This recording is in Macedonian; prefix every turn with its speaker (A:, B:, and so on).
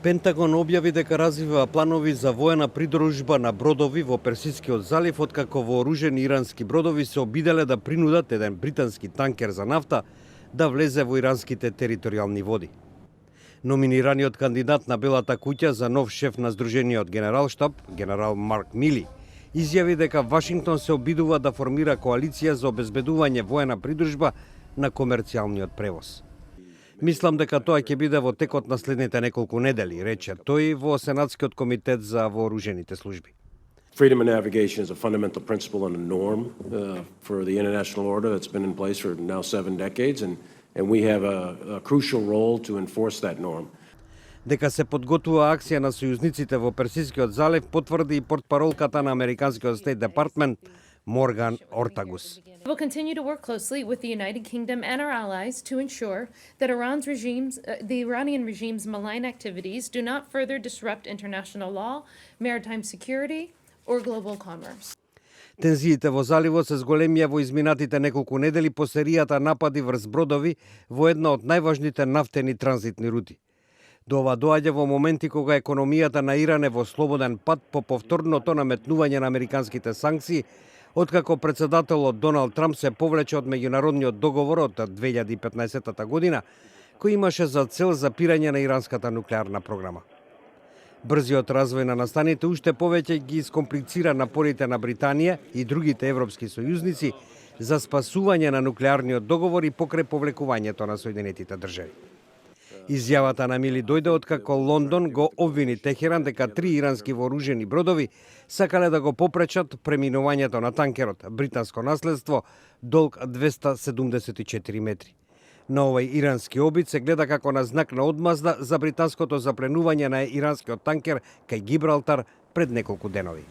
A: Пентагон објави дека развива планови за воена придружба на бродови во Персискиот залив, откако вооружени ирански бродови се обиделе да принудат еден британски танкер за нафта да влезе во иранските територијални води. Номинираниот кандидат на Белата куќа за нов шеф на Сдружениот генералштаб, генерал Марк Мили, изјави дека Вашингтон се обидува да формира коалиција за обезбедување воена придружба на комерцијалниот превоз. Мислам дека тоа ќе биде во текот на следните неколку недели, рече тој во Сенатскиот комитет за вооружените служби.
B: Freedom of navigation is a fundamental principle and a norm for the international order that's been in place for now 7 decades, and we have a crucial role to enforce that norm.
A: Дека се подготвува акција на сојузниците во Персискиот залив, потврди и портпаролката на Американскиот Стейт Департмент Морган Ортагус.
C: We will continue to work closely with the United Kingdom and our allies to ensure that the Iranian regime's malign activities do not further disrupt international law, maritime security, or global commerce.
A: Тензиите во заливот се зголемија во изминатите неколку недели по серијата напади врз бродови во една од најважните нафтени транзитни рути. До ова доаѓа во моменти кога економијата на Иран е во слободен пат по повторното наметнување на американските санкции, откако председателот Доналд Трамп се повлече од меѓународниот договор од 2015 година, кој имаше за цел запирање на иранската нуклеарна програма. Брзиот развој на настаните уште повеќе ги искомплицира напорите на Британија и другите европски сојузници за спасување на нуклеарниот договор и покрај повлекувањето на Соединетите држави. Изјавата на Мили дојде откако Лондон го обвини Техеран дека 3 ирански вооружени бродови сакале да го попречат преминувањето на танкерот, британско наследство, долг 274 метри. На овој ирански обид се гледа како на знак на одмазда за британското запленување на иранскиот танкер кај Гибралтар пред неколку денови.